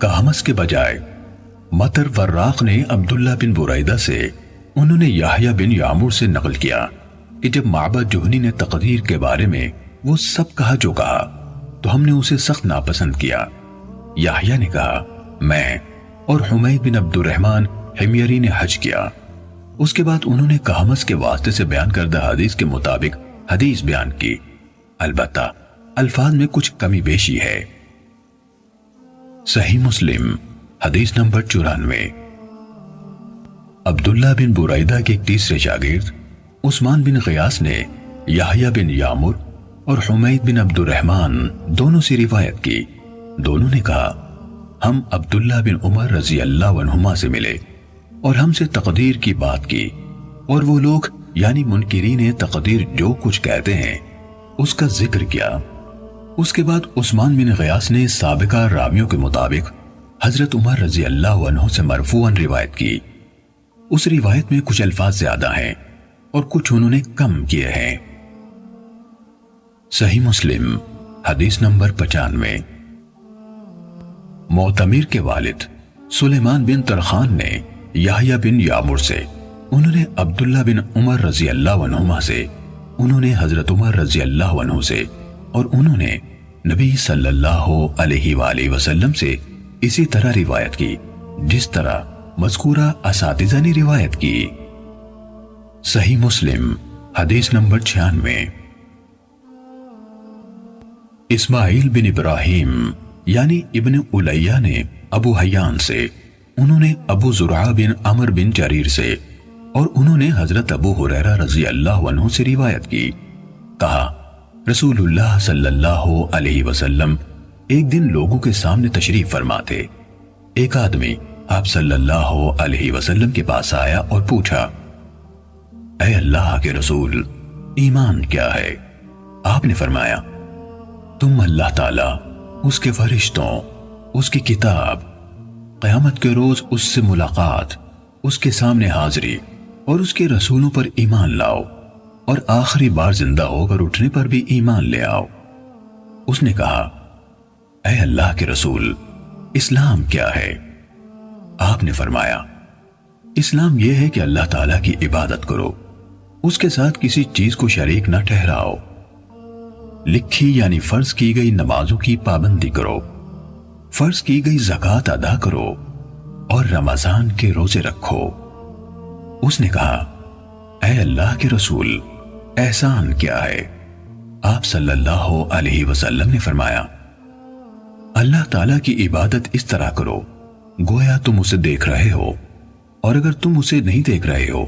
کہمس کے بجائے مطر وراق نے عبداللہ بن بریدہ سے انہوں نے یحییٰ بن یعمر سے نقل کیا کہ جب معبد جہنی نے تقدیر کے بارے میں وہ سب کہا جو کہا تو ہم نے اسے سخت ناپسند کیا۔ یحییٰ نے کہا میں اور حمید بن عبد الرحمن حمیری نے حج کیا۔ اس کے بعد انہوں نے کہمس کے واسطے سے بیان کردہ حدیث کے مطابق حدیث بیان کی، البتہ الفاظ میں کچھ کمی بیشی ہے۔ صحیح مسلم حدیث نمبر 94۔ عبداللہ بن بریدہ کے ایک تیسرے شاگرد عثمان بن غیاث نے یحییٰ بن یعمر اور حمید بن عبد الرحمن دونوں سے روایت کی۔ دونوں نے کہا ہم عبداللہ بن عمر رضی اللہ عنہما سے ملے اور ہم سے تقدیر کی بات کی، اور وہ لوگ یعنی منکرین تقدیر جو کچھ کہتے ہیں اس کا ذکر کیا۔ اس کے بعد عثمان بن غیاث نے سابقہ راویوں کے مطابق حضرت عمر رضی اللہ عنہ سے مرفوعاً روایت کی۔ اس روایت میں کچھ الفاظ زیادہ ہیں اور کچھ انہوں نے کم کیے ہیں۔ صحیح مسلم حدیث نمبر 95۔ معتمر کے والد سلیمان بن ترخان نے یحییٰ بن یعمر سے، انہوں نے عبداللہ بن عمر رضی اللہ عنہما سے، انہوں نے حضرت عمر رضی اللہ عنہ سے، اور انہوں نے نبی صلی اللہ علیہ وآلہ وسلم سے اسی طرح روایت کی جس طرح مذکورہ اساتذہ نے روایت کی۔ صحیح مسلم حدیث نمبر 96۔ اسماعیل بن ابراہیم یعنی ابن الیہ نے ابو حیان سے، انہوں نے ابو زرعہ بن عمر بن جریر سے، اور انہوں نے حضرت ابو ہریرہ رضی اللہ عنہ سے روایت کی، کہا رسول اللہ صلی اللہ علیہ وسلم ایک دن لوگوں کے سامنے تشریف فرما تھے۔ ایک آدمی آپ صلی اللہ علیہ وسلم کے پاس آیا اور پوچھا اے اللہ کے رسول ایمان کیا ہے؟ آپ نے فرمایا تم اللہ تعالیٰ، اس کے فرشتوں، اس کی کتاب، قیامت کے روز اس سے ملاقات، اس کے سامنے حاضری اور اس کے رسولوں پر ایمان لاؤ، اور آخری بار زندہ ہو کر اٹھنے پر بھی ایمان لے آؤ۔ اس نے کہا اے اللہ کے رسول اسلام کیا ہے؟ آپ نے فرمایا اسلام یہ ہے کہ اللہ تعالیٰ کی عبادت کرو، اس کے ساتھ کسی چیز کو شریک نہ ٹھہراؤ، لکھی یعنی فرض کی گئی نمازوں کی پابندی کرو، فرض کی گئی زکوٰۃ ادا کرو، اور رمضان کے روزے رکھو۔ اس نے کہا اے اللہ کے رسول احسان کیا ہے؟ آپ صلی اللہ علیہ وسلم نے فرمایا اللہ تعالیٰ کی عبادت اس طرح کرو گویا تم اسے دیکھ رہے ہو، اور اگر تم اسے نہیں دیکھ رہے ہو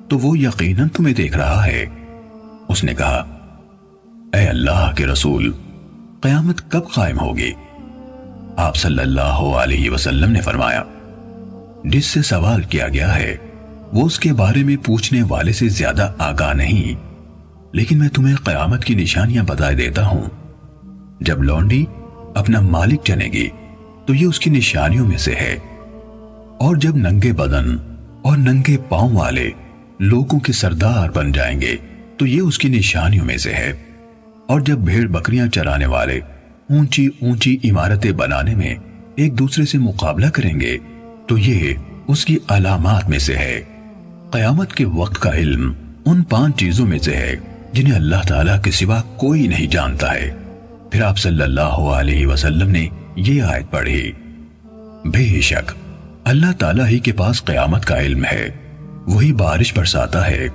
تو وہ یقیناً تمہیں دیکھ رہا ہے۔ اس نے کہا اے اللہ کے رسول قیامت کب قائم ہوگی؟ آپ صلی اللہ علیہ وسلم نے فرمایا جس سے سوال کیا گیا ہے وہ اس کے بارے میں پوچھنے والے سے زیادہ آگاہ نہیں، لیکن میں تمہیں قیامت کی نشانیاں بتائے دیتا ہوں۔ جب لونڈی اپنا مالک جنے گی تو یہ اس کی نشانیوں میں سے ہے، اور جب ننگے بدن اور ننگے پاؤں والے لوگوں کے سردار بن جائیں گے تو یہ اس کی نشانیوں میں سے ہے، اور جب بھیڑ بکریاں چرانے والے اونچی اونچی عمارتیں بنانے میں ایک دوسرے سے مقابلہ کریں گے تو یہ اس کی علامات میں سے ہے۔ قیامت کے وقت کا علم ان 5 چیزوں میں سے ہے جنہیں اللہ تعالیٰ کے سوا کوئی نہیں جانتا ہے۔ پھر آپ صلی اللہ علیہ وسلم نے یہ آیت پڑھی بے شک اللہ تعالیٰ ہی کے پاس قیامت کا علم ہے، وہی بارش برساتا ہے،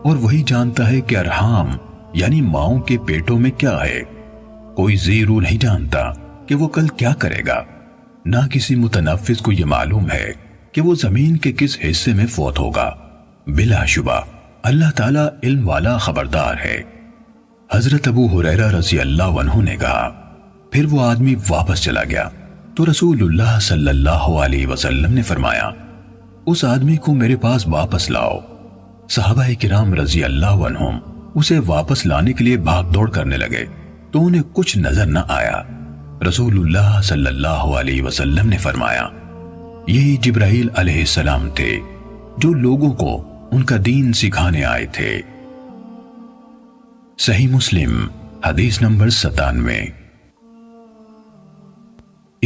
اور وہی جانتا ہے کہ ارحام یعنی ماؤں کے پیٹوں میں کیا ہے۔ کوئی زیرو نہیں جانتا کہ وہ کل کیا کرے گا، نہ کسی متنفس کو یہ معلوم ہے کہ وہ زمین کے کس حصے میں فوت ہوگا۔ بلا شبہ اللہ تعالیٰ علم والا خبردار ہے۔ حضرت ابو ہریرہ رضی اللہ عنہ نے کہا پھر وہ آدمی واپس چلا گیا تو رسول اللہ صلی اللہ علیہ وسلم نے فرمایا اس آدمی کو میرے پاس واپس لاؤ۔ صحابہ کرام رضی اللہ عنہم اسے واپس لانے کے لیے بھاگ دوڑ کرنے لگے تو انہیں کچھ نظر نہ آیا۔ رسول اللہ صلی اللہ علیہ وسلم نے فرمایا یہی جبرائیل علیہ السلام تھے جو لوگوں کو ان کا دین سکھانے آئے تھے۔ صحیح مسلم حدیث نمبر 97۔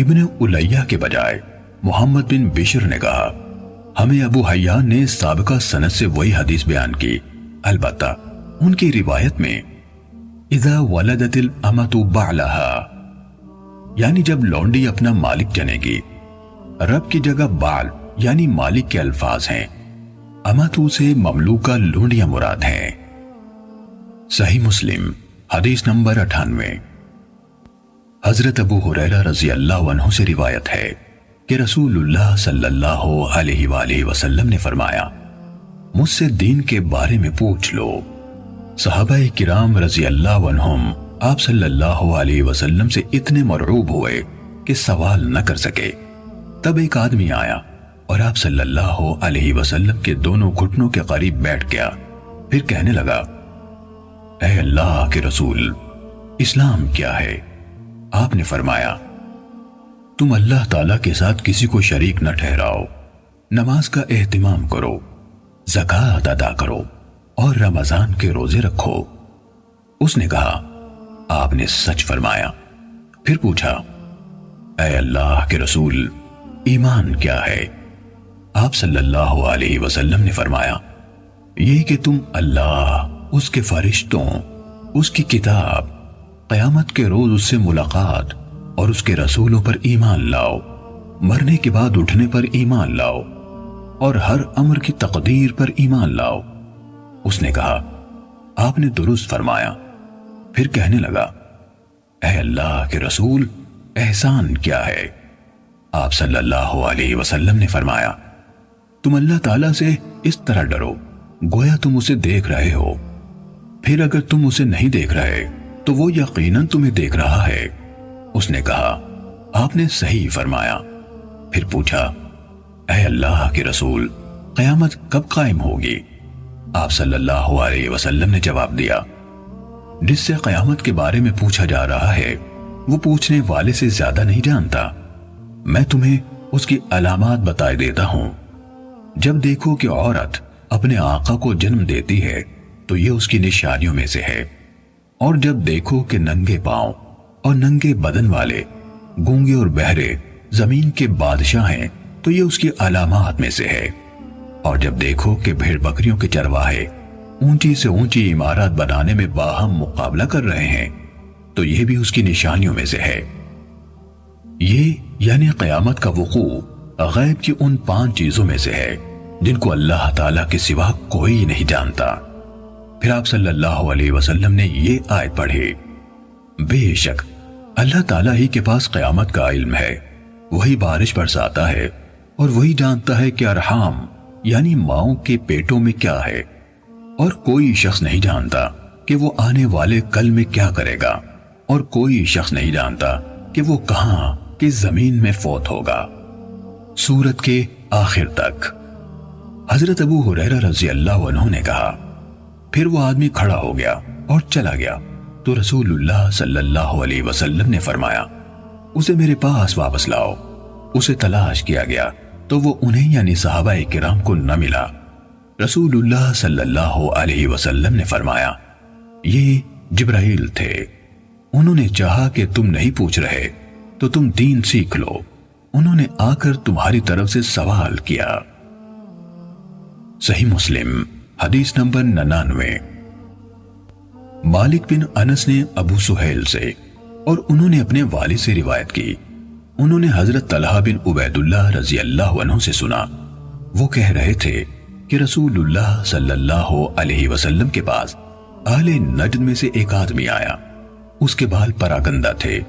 ابن الیہ کے بجائے محمد بن بشر نے کہا ہمیں ابو حیان نے سابقہ سند سے وہی حدیث بیان کی، البتہ ان کی روایت میں اذا ولدت الامۃ بعلها یعنی جب لونڈی اپنا مالک جنے گی، رب کی جگہ بال یعنی مالک کے الفاظ ہیں، اماتو سے مملوکہ لونڈیاں مراد ہیں۔ صحیح مسلم حدیث نمبر 98۔ حضرت ابو ہریرہ رضی اللہ عنہ سے روایت ہے کہ رسول اللہ صلی اللہ علیہ وآلہ وسلم نے فرمایا مجھ سے دین کے بارے میں پوچھ لو۔ صحابہ کرام رضی اللہ عنہم آپ صلی اللہ علیہ وسلم سے اتنے مرعوب ہوئے کہ سوال نہ کر سکے۔ تب ایک آدمی آیا اور آپ صلی اللہ علیہ وسلم کے دونوں گھٹنوں کے قریب بیٹھ گیا، پھر کہنے لگا اے اللہ کے رسول، اسلام کیا ہے؟ آپ نے فرمایا تم اللہ تعالیٰ کے ساتھ کسی کو شریک نہ ٹھہراؤ، نماز کا اہتمام کرو، زکوٰۃ ادا کرو اور رمضان کے روزے رکھو۔ اس نے کہا آپ نے سچ فرمایا۔ پھر پوچھا اے اللہ کے رسول، ایمان کیا ہے؟ آپ صلی اللہ علیہ وسلم نے فرمایا یہ کہ تم اللہ، اس کے فرشتوں، اس کی کتاب، قیامت کے روز اس سے ملاقات اور اس کے رسولوں پر ایمان لاؤ، مرنے کے بعد اٹھنے پر ایمان لاؤ اور ہر امر کی تقدیر پر ایمان لاؤ۔ اس نے کہا آپ نے درست فرمایا۔ پھر کہنے لگا اے اللہ کے رسول، احسان کیا ہے؟ آپ صلی اللہ علیہ وسلم نے فرمایا تم اللہ تعالیٰ سے اس طرح ڈرو گویا تم اسے دیکھ رہے ہو، پھر اگر تم اسے نہیں دیکھ رہے تو وہ یقیناً تمہیں دیکھ رہا ہے۔ اس نے کہا آپ نے صحیح فرمایا۔ پھر پوچھا اے اللہ کے رسول، قیامت کب قائم ہوگی؟ آپ صلی اللہ علیہ وسلم نے جواب دیا جس سے قیامت کے بارے میں پوچھا جا رہا ہے وہ پوچھنے والے سے زیادہ نہیں جانتا، میں تمہیں اس کی علامات بتائے دیتا ہوں۔ جب دیکھو کہ عورت اپنے آقا کو جنم دیتی ہے تو یہ اس کی نشانیوں میں سے ہے، اور جب دیکھو کہ ننگے پاؤں اور ننگے بدن والے، گونگے اور بہرے زمین کے بادشاہ ہیں تو یہ اس کی علامات میں سے ہے، اور جب دیکھو کہ بھیڑ بکریوں کے چرواہے اونچی سے اونچی عمارات بنانے میں باہم مقابلہ کر رہے ہیں تو یہ بھی اس کی نشانیوں میں سے ہے۔ یہ یعنی قیامت کا وقوع غیب کی ان 5 چیزوں میں سے ہے جن کو اللہ تعالیٰ کے سوا کوئی نہیں جانتا۔ پھر آپ صلی اللہ علیہ وسلم نے یہ آیت پڑھی بے شک اللہ تعالیٰ ہی کے پاس قیامت کا علم ہے، وہی بارش برساتا ہے اور وہی جانتا ہے کہ ارحام یعنی ماؤں کے پیٹوں میں کیا ہے، اور کوئی شخص نہیں جانتا کہ وہ آنے والے کل میں کیا کرے گا، اور کوئی شخص نہیں جانتا کہ وہ کہاں کس زمین میں فوت ہوگا۔ سورت کے آخر تک۔ حضرت ابو ہریرہ رضی اللہ عنہ نے کہا پھر وہ آدمی کھڑا ہو گیا اور چلا گیا تو رسول اللہ صلی اللہ علیہ وسلم نے فرمایا اسے میرے پاس واپس لاؤ۔ اسے تلاش کیا گیا تو وہ انہیں یعنی صحابہ کرام کو نہ ملا۔ رسول اللہ صلی اللہ علیہ وسلم نے فرمایا یہ جبرائیل تھے، انہوں نے چاہا کہ تم نہیں پوچھ رہے تو تم دین سیکھ لو، انہوں نے آ کر تمہاری طرف سے سوال کیا۔ صحیح مسلم حدیث نمبر 99۔ مالک بن انس نے ابو سہیل سے اور انہوں نے اپنے والد سے روایت کی، انہوں نے حضرت طلحہ بن عبید اللہ رضی اللہ عنہ سے سنا، وہ کہہ رہے تھے کہ رسول اللہ صلی اللہ علیہ وسلم کے پاس اہل نجد میں سے ایک آدمی آیا، اس کے بال پراگندہ تھے،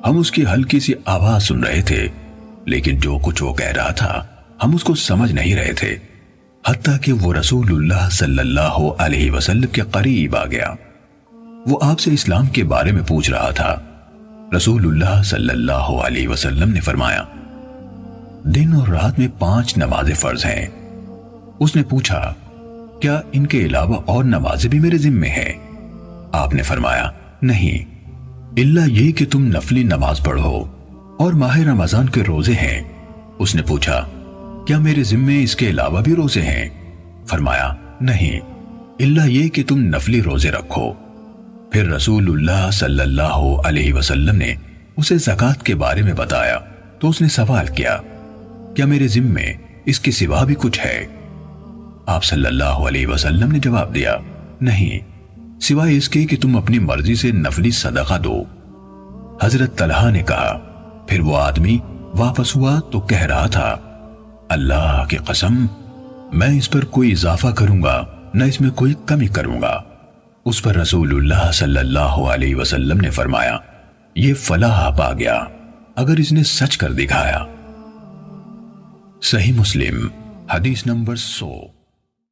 ہم اس کی ہلکی سی آواز سن رہے تھے لیکن جو کچھ وہ کہہ رہا تھا ہم اس کو سمجھ نہیں رہے تھے، حتیٰ کہ وہ رسول اللہ صلی اللہ علیہ وسلم کے قریب آ گیا۔ وہ آپ سے اسلام کے بارے میں پوچھ رہا تھا۔ رسول اللہ صلی اللہ علیہ وسلم نے فرمایا دن اور رات میں 5 نمازیں فرض ہیں۔ اس نے پوچھا کیا ان کے علاوہ اور نمازیں بھی میرے ذمے ہیں؟ آپ نے فرمایا نہیں، الا یہ کہ تم نفلی نماز پڑھو اور ماہ رمضان کے روزے ہیں۔ اس نے پوچھا کیا میرے ذمے اس کے علاوہ بھی روزے ہیں؟ فرمایا نہیں، الا یہ کہ تم نفلی روزے رکھو۔ پھر رسول اللہ صلی اللہ علیہ وسلم نے اسے زکات کے بارے میں بتایا تو اس نے سوال کیا، کیا میرے ذمے اس کے سوا بھی کچھ ہے؟ آپ صلی اللہ علیہ وسلم نے جواب دیا، نہیں، سوائے اس کے کہ تم اپنی مرضی سے نفلی صدقہ دو۔ حضرت طلحہ نے کہا، پھر وہ آدمی واپس ہوا تو کہہ رہا تھا، اللہ کی قسم، میں اس پر کوئی اضافہ کروں گا نہ اس میں کوئی کمی کروں گا۔ اس پر رسول اللہ صلی اللہ علیہ وسلم نے فرمایا، یہ فلاح پا گیا اگر اس نے سچ کر دکھایا۔ صحیح مسلم حدیث نمبر 100۔